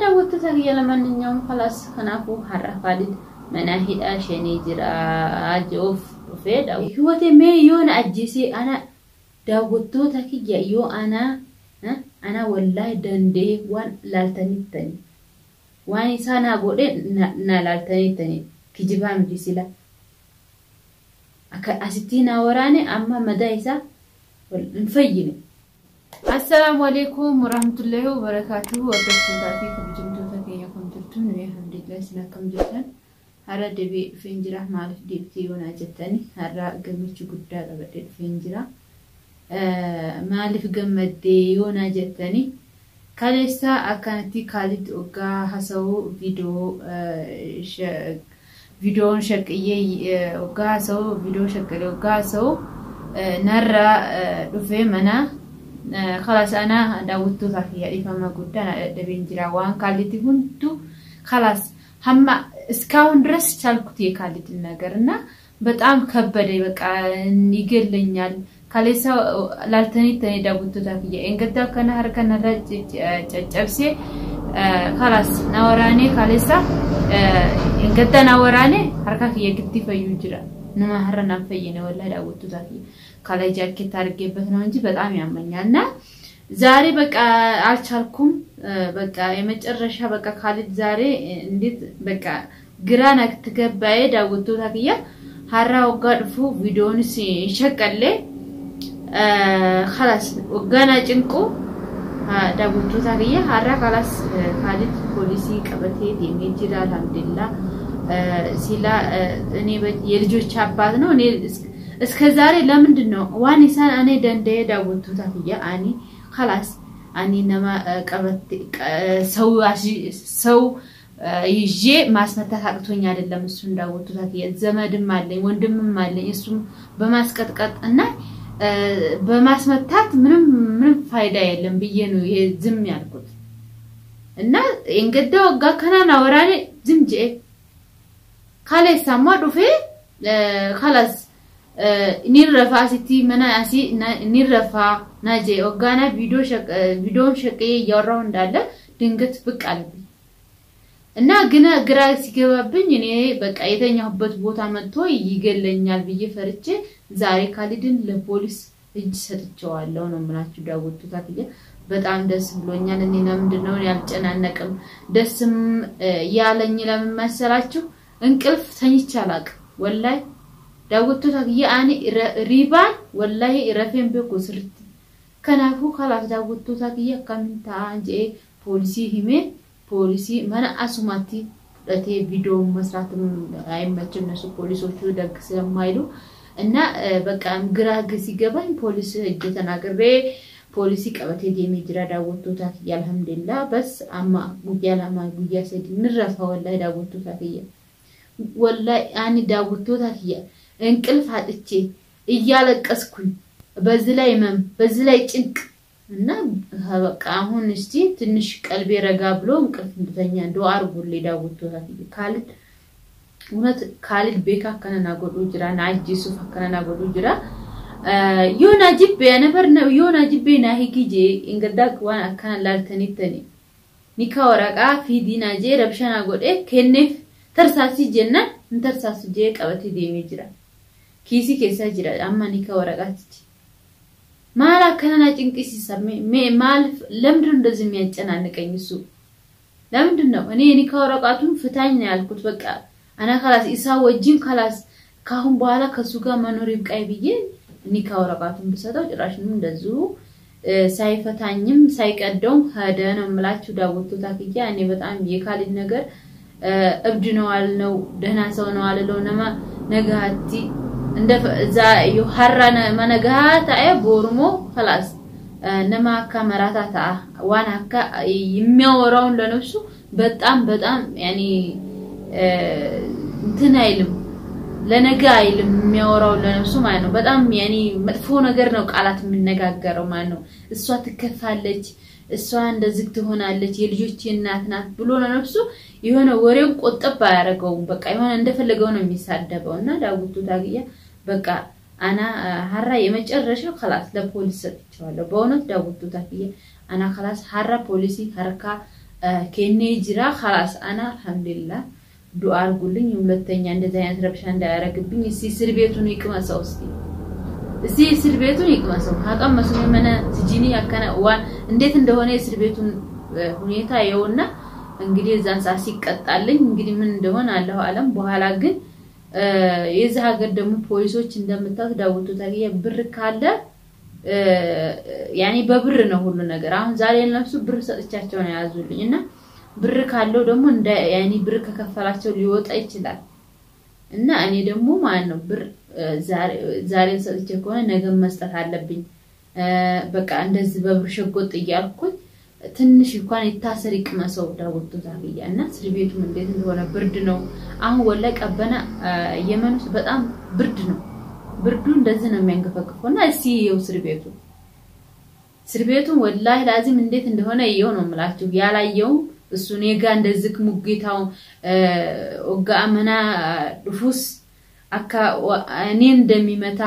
داوت تغيي لمن يوم خلاص خنافو حرا خالد مناهد عشاني جرا جوف وفيد أو هو تمي يون أجيسي أنا داوت تغيي يو أنا والله دندي وان لالتني تاني واني سانا بودي نالتني تاني كجبا مجيسي لا أستينا وراني أما مدايسة نفيني. السلام عليكم ورحمة الله وبركاته وبركاته كبجمتو تكيا كنترتون الحمد لله سنكم جدا هذا دبي فينجرا مالف ديبتي وناجتني هذا قمتش قدا بدي فينجرا مالف قمدي وناجتني كاليسا أكانتي كالد وقا حسو فيديو شكلي وقا حسو فيديو شكلي وقا حسو نرى دفع منا خلاص أنا داوت تغيي إفما قدنا دبين جراوان كالتي هنتو خلاص هم اسكاون درس شالكتي كالتي النجارنا بتأم كبري بقى نيجي لينيال كاليسا لالتني تاني داوت تغيي إن قدر كنا هركنا رجع خلاص نوراني كاليسا إن قدر نوراني هركا كي يكتي فيوجرا نما هرنا فينا ولا داوت تغيي كلا جاكيت تارجع بثنانجي بدأم يعملنا زاري بقى أرشلكم بقى يمج الرشة بقى خالد زاري نديت بقى جرانك تكبّايد أو تقولها هرّا وقعد فو فيديون شكله خلاص وقنا جنكو داو تقولها هرّا خلاص خالد بوليسي كبتة ديمي جرا الحمد لله سيلا إني يرجو شاباتنا إني اسكزاري لمندنو واني سان أنا دندي داوت تطفيه أني خلاص أني نما كبت سو يجي ما اسمه تحققوني على لمسون داوت تطفيه زماد مالي وندم مالي يسوم بماسكت قط أنا بماسمتات من فايدة يلهم بيجنو يزم يالكوت إنّا إنقدّو قاكنا نوراني زمجي خلاص سامو فيه خلاص نيرفع ستي منا أسي نيرفع ناجي وقانا فيديو شكي يراون داله دنقت بك قلبي إنّا قنا قراسي كبابين يعني بك أيضاً يحبت بوتا متوي يقلن يالبي فرچه زاري كالدين لبوليس اجسد جوالون ومناتشو داوتو تاكيه በጣም ደስ ብሎኛል እኔ ለምንድነው ያልጨናነቅም ደስም ያለኝ ለምን መሰላችሁ እንቅልፍ ተኝቻላቅ ወላይ داوت تاكيه أني ريبان والله رفين بكسرت كنافو خلاص داوت تاكيه كمن تانجي بوليسي همين بوليسي منا أسماتي لتي فيديو مسراتم أيمتشم نسو بوليسوشو دق سلمايلو إن بقى مقراق سيجابين بوليس جتنا قربي بوليسي كبتي ديمي جرا داوت تاكيه الحمد لله بس أما مجالا ما بيجي سيد نرفع والله داوت تاكيه والله أني داوت تاكيه انقلف አጥቼ እያለቀስኩኝ በዝላይ ጭንቅ እና በቃ አሁን እስቲ ትንሽ ቀልቤ ረጋ ብሎ እንቅልፍ እንድተኛ ዱአ አርጉልኝ ዳውት ተሳፊ ካሊድ ቤካ ከነና ጎዱ ጅራ ናጂሱ ፈከነና ጎዱ ጅራ ዮና ጅቤ ነበር ነው ዮና ጅቤ ናሂጊጄ እንገዳክ ዋን አካና ላልተኒተኒ ኒካ ወራቃ ፊዲና ጄ ረብሻና ጎዴ ከነፍ ተርሳሲ ጀና እንተርሳሱ ጄ ቀበቲ ዲሚ ጅራ كيسي كيسا جرا أما نيكا ورقاتي مالا كنا نجنكيسي سامي مال لمدن دزم ينجنا نكينسو لمدن نو أني نيكا ورقاتون فتاين يالكوت بقى أنا خلاص إسا وجين خلاص كهم بالا كسوغا منوري بقاي بيجين نيكا ورقاتون بساتو جراشنون دزو ساي فتاينيم ساي قدوم هذا نملاچو داوتو تاكيا أني بتام يكالي نجر أبدنو على دهنا سونو على لو نما نجاتي عند زا يحرنا منجات بورمو خلاص نما كاميرات تاع وانا كا يميورون لنفسه بتام يعني تنايلم لنجايلم يميورون لنفسه ما إنه بتام يعني مدفون غيرنا وقالات من نجاجر وما إنه الصوت كفالج الصوت عند زكت هنا اللي يلجوتي الناتنا بلونا نفسه يهونا وريم قطبا يرجعون بقى يهونا ندفع لجونا ميسادة بونا داوتو تاجيه بقى أنا هرّا يمجرشوا خلاص لبوليس تجوالو بونت داوتو تاجيه أنا خلاص هرّا بوليسي هركا كني جرا خلاص أنا الحمد لله دعاء قولين يملتني عند زين ربشان دارك بيني سير بيتوني كما سوستي سير بيتوني كما سو هذا مسلم أنا تجيني أكنا وان نديت ندهوني سير بيتون هنيتا يونا إنجليز زان ساسيك أتعلم إنجلي من دهون الله أعلم بحالاجن إذا قدموا بوليسوች እንደምታስዳውቱ ታዲያ ብር ካለ يعني በብርነው ሁሉ ነገር አሁን ዛሬ ለነሱ ብር ሰጥቻቸው ነው ያዙልኝና ብር ካለው ደግሞ እንደ يعني ብር ከከፈላቸው ሊወጣ ይችላል እና እኔ ደግሞ ማለት ነው ብር ዛሬ ሰጥቼ ከሆነ ነገ መስጠት አለብኝ በቃ እንደዚህ በብር ሸጎጥ ይያልኩኝ ትንሽ እንኳን ይታሰር ይቅመሰው ዳውቱ ታፊያና እስር ቤቱም እንዴት እንደሆነ ብርድ ነው አሁን ወላሂ ቀበና የመን ውስጥ በጣም ብርድ ነው ብርዱ እንደዚህ ነው የሚያንገፈግፈውና እሲ የእስር ቤቱ ወላሂ ላዚም እንዴት እንደሆነ ይየው ነው የምላችሁ ያላየው እሱ ኔጋ እንደዚህ ሙግታው ኦጋ አመና ዱፉስ አካ እኔ እንደሚመታ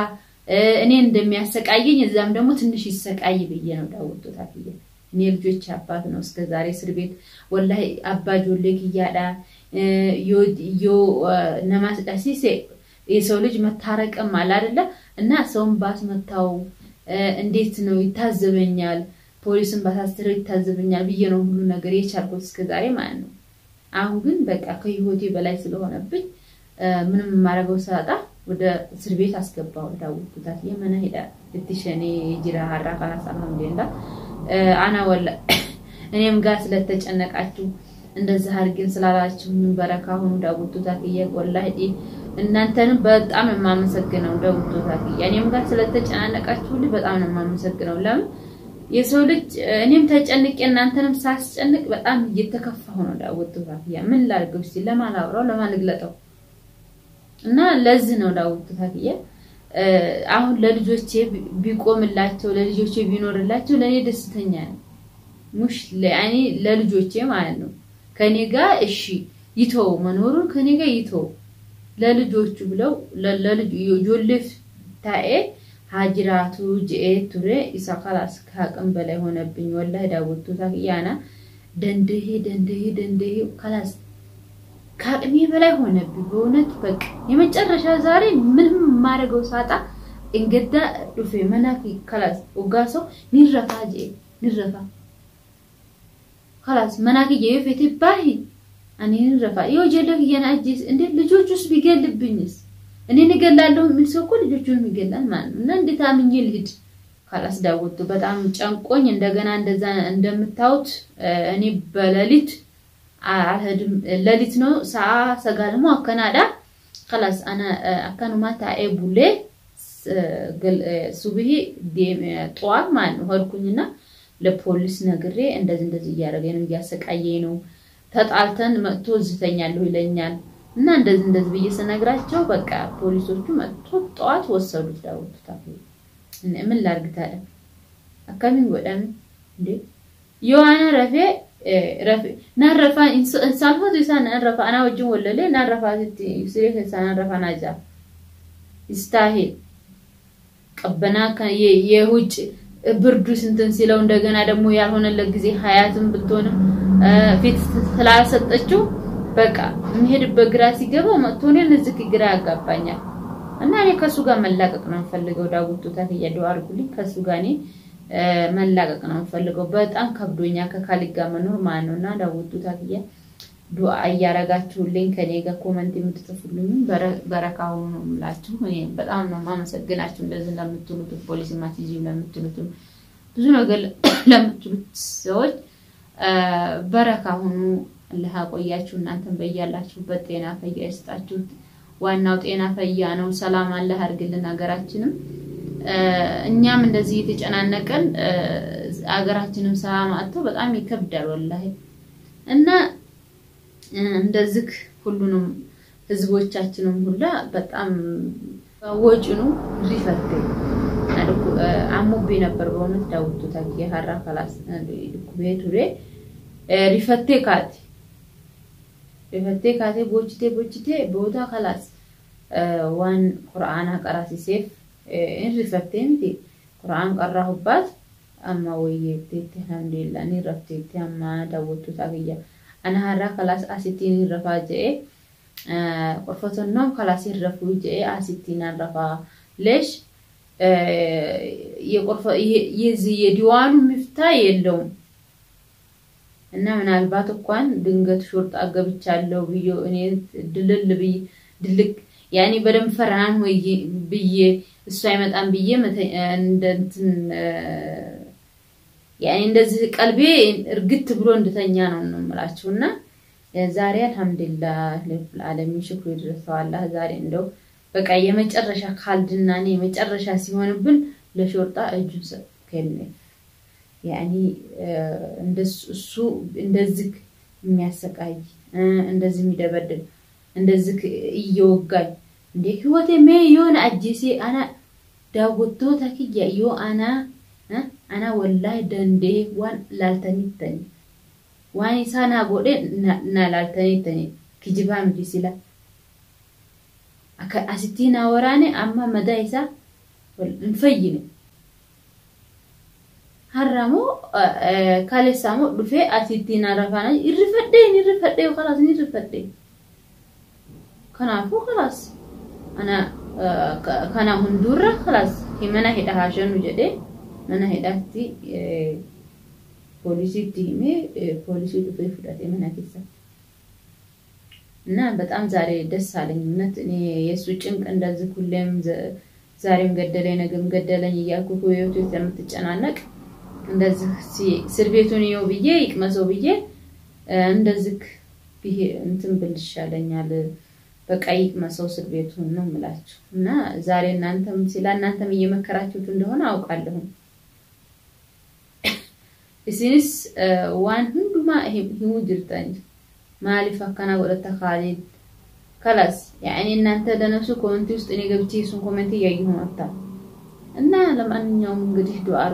እኔ እንደሚያሰቃየኝ እዛም ደግሞ ትንሽ ይሰቃይ ብዬ ነው ዳውቱ ታፊያ እኔ ልጆች አባት ነው እስከ ዛሬ እስር ቤት ወላሂ አባጆሌክ ይያዳ ዮ ነማስ ዳሲሴ የሰው ልጅ መታረቅም አለ አይደለ እና ሰውን ባስመታው እንዴት ነው ይታዘበኛል ፖሊስን ባሳስተረው ይታዘበኛል ብዬ ነው ሁሉ ነገር የቻልኩት እስከ ዛሬ ማለት ነው አሁን ግን በቃ ከህይወቴ በላይ ስለሆነብኝ ምንም ማረገው ሳጣ ወደ እስር ቤት አስገባው ዳውት ታት የመና ሄዳ ለትሸኔ ጅራ ሀራ خلاص አልሐምዱሊላህ አና ወላ እኔም ጋር ስለተጨነቃችሁ እንደዛ አርግን ስላላችሁ ምን በረካ ሆኖ ዳውት ታት ወላሂ እናንተንም በጣም የማመሰግነው ዳውት ታት እኔም ጋር ስለተጨናነቃችሁ በጣም ነው የማመሰግነው ለምን የሰው ልጅ እኔም ተጨንቄ እናንተንም ሳስጨንቅ በጣም እየተከፋሁ ነው ዳውት ታት ምን ላርገው እስቲ ለማላውራው ለማልግለጠው እና ለዚህ ነው ዳውት ታት አሁን ለልጆቼ ቢቆምላቸው ለልጆቼ ቢኖርላቸው ለኔ ደስተኛ ነኝ ሙሽ ለአኒ ለልጆቼ ማለት ነው ከኔ ጋር እሺ ይተው መኖሩን ከኔ ጋር ይተው ለልጆቹ ብለው ለልጅ ጆልፍ ታኤ ሃጅራቱ ጄቱሬ ኢሳኻላስ ካቀም በላይ ሆነብኝ ወላሂ ዳውቱ ታቂያና ደንደሄ ካላስ ካቅሜ በላይ ሆነብኝ በእውነት በቃ የመጨረሻ ዛሬ ምንም ማረገው ሳጣ እንገዳ ዱፌ መናኪ ካላስ ኦጋሶ ንረፋ خلاص መናኪ የፈቴ ባሂ እኔ ንረፋ ይወጀለክ የናጂስ እንዴ ልጆቹስ ቢገልብኝስ እኔ ንገላለሁ ምን ሰው እኮ ልጆቹን ይገላል ማለት ነው እና እንዴት አምኜ ልሂድ خلاص ዳውቱ በጣም ጨንቆኝ እንደገና እንደዛ እንደምታውት እኔ በለሊት አልሄድም ለሊት ነው ሰዓ ሰጋልሞ አከናዳ خلاص انا አከኑ ማታ ኤቡሌ ሱብሂ ዲም ጧት ማለት ነው ሆድኩኝና ለፖሊስ ነግሬ እንደዚህ ያረገኝ ነው ያሰቃየኝ ነው ተጣልተን መጥቶ ዝተኛለሁ ይለኛል እና እንደዚህ በየሰነግራቸው በቃ ፖሊሶቹ መጥቶ ጧት ወሰዱት ዳውት ታፊ እና ምን ላርግ ታለ አካሚን ወዳን እንዴ ዮሐና ረፌ ናረፋ እንሳልሆት ይሳና ናረፋ አና ወጅን ወለለ ናረፋ ሲሪክ ይሳና ናረፋ ናጃ ይስታሂል ቀበና የሁጭ ብርዱ ስንትን ሲለው እንደገና ደግሞ ያልሆነለት ጊዜ ሀያትን ብትሆንም ፊት ስላሰጠችው በቃ መሄድበት ግራ ሲገባው መጥቶኔ ለዝክ ግራ ያጋባኛል እና እኔ ከሱ ጋር መላቀቅ ነው ፈልገው ዳውቱ ታፊያ ዱአ አርጉልኝ ከሱ ጋር እኔ መላቀቅ ነው ፈልገው በጣም ከብዶኛ ከካሊጋ መኖር ማነውና ዳውቱ ታፊያ ዱአ ያረጋችሁልኝ ከኔ ጋር ኮሜንት የምትጽፉልኝ በረካው ነው ምላችሁ እኔ በጣም ነው ማመሰግናችሁ እንደዚህ ለምትሉት ፖሊስ ማቲጂ ለምትሉት ብዙ ነገር ለምትሉት ሰዎች በረካው ነው አላህ ያቆያችሁ እናንተም በያላችሁበት ጤና ፈያ ይስጣችሁ ዋናው ጤና ፈያ ነው ሰላም አላህ አርግልን ሀገራችንም እኛም እንደዚህ የተጨናነቀን ሀገራችንም ሰላም አጥቶ በጣም ይከብዳል ወላሂ እና እንደዚህ ሁሉንም ህዝቦቻችንም ሁላ በጣም ወጭኑ ሪፈት አሙቤ ነበር በእውነት ዳውቱ ታኪ ሀራ خلاص ቤቱሬ ሪፈቴ ካቴ ቦችቴ ቦታ خلاص ዋን ቁርአን አቀራሲ ሴፍ ሪፈቴንቲ ቁርአን ቀራሁባት أما ويتي الحمد لله ني رفتي أما داوتو تاقيا أنا هرا خلاص أسيتين الرفاجئ غرفة النوم خلاص الرفوجئ أسيتين الرفا ليش يغرفة يزي يدوان مفتاح يلوم إنه من البات قوان دنقت شرط أقبتشالو بيو إني دلل بي دلك يعني بدم فرعان هو بيه السايمت أم بيه مثلا يعني እንደዚህ ቀልቤ እርግጥ ብሎ እንደተኛ ነው ማለት ዛሬ አልহামዱሊላህ ለዓለሚን ሽክሩ ይድረሰው አላህ ዛሬ እንደው በቃ የመጨረሻ ካልድናኔ የመጨረሻ ሲሆንብን ለሾርጣ እጁን ሰከነ يعني እንደሱ እንደዚህ የሚያሰቃይ እንደዚህ የሚደበድብ እንደዚህ ይወጋኝ እንደ ህይወቴ ምን አጂሲ አና ዳውቶ ታኪያ ዮ أنا والله دندي وان لالتني تاني واني سانا بودي نالتني تاني كجبا مجيسلا أستينا وراني أما مدايسا نفيني هرمو كالي سامو دفي أستينا رفانا يرفدي وخلاص يرفدي كنافو خلاص أنا كنا هندورة خلاص همنا هيدا هاشن وجدي أنا هداتي بوليسي تيمي بوليسي تفي فداتي منا كيسا نعم بتأم زاري دس سالين منت إني يسوع ጭንቅ እንደዚህ ሁሌም ዛሬም ገደለኝ ነገም ገደለኝ እያልኩ ህይወቱ ስለምትጨናነቅ እንደዚህ ስርቤቱን ይው ብዬ ይቅመሰው ብዬ እንደዚህ ብዬ እንትን ብልሻለኛል በቃ ይቅመሰው ስርቤቱን ነው ምላችሁ እና ዛሬ እናንተም እናንተም እየመከራችሁት እንደሆነ አውቃለሁ إسنس وان هندما هو جرتاني مالي فكنا قلت خالد خلاص يعني إن أنت لنفسك كنت إني قبتي سون كومنتي يجيهم أكتر إن لما أن يوم قديش دعاء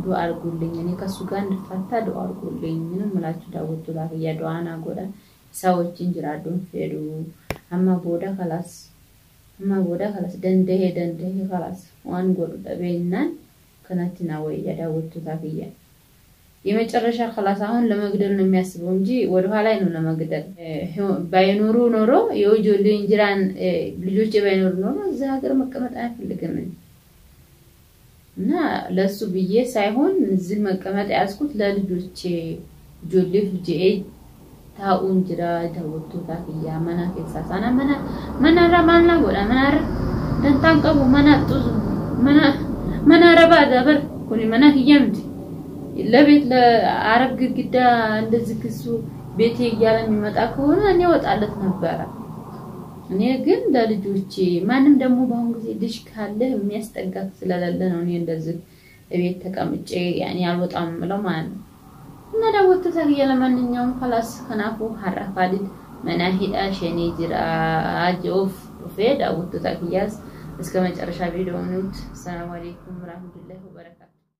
أقول لي يعني كسوغان فتا دعاء أقول لي من ملاك داود تلاقي يا دعانا قولا سوى تنجرادون فيرو أما بودا خلاص دنده خلاص وان قول بيننا كانت ناوي يا داود تلاقي የመጨረሻ خلاص አሁን ለመግደል ነው የሚያስበው እንጂ ወደ ኋላ ነው ለመግደል ባይኖሩ ኖሮ የወጆል እንጅራን ልጆች ባይኖሩ ኖሮ እዛ ሀገር መቀመጥ አይፈልግም እና ለሱ ብዬ ሳይሆን እዚህ መቀመጥ ያስኩት ለልጆቼ ጆልፍ ጄ ታው እንጅራ ዳውቶ ታፊያ ማና ከሳሳና ማና ረማና ወላ ማና ተንታንቀቡ ማና ጡዙ ማና ረባ ዳበር ኩኒ ማና ይያምድ ለቤት ለአረብ ግድግዳ እንደዚህ ክሱ ቤቴ ይያለ የሚመጣ ከሆነ እኔ ወጣለት ነበር እኔ ግን ለልጆቼ ማንም ደግሞ ባሁን ጊዜ ልጅ ካለ የሚያስጠጋት ስለሌለ ነው እኔ እንደዚህ ቤት ተቀምጬ يعني አልወጣም ብለው ማለት ነው እና ዳውት ተሰግየ ለማንኛውም خلاص ከናፉ ሐራፋዲድ መናሂዳ ሸኔ ጅራ አጆፍ ወፈዳ ዳውት ተሰግያስ እስከ መጨረሻ ቪዲዮውን ሰላም አለይኩም ወራህመቱላሂ ወበረካቱ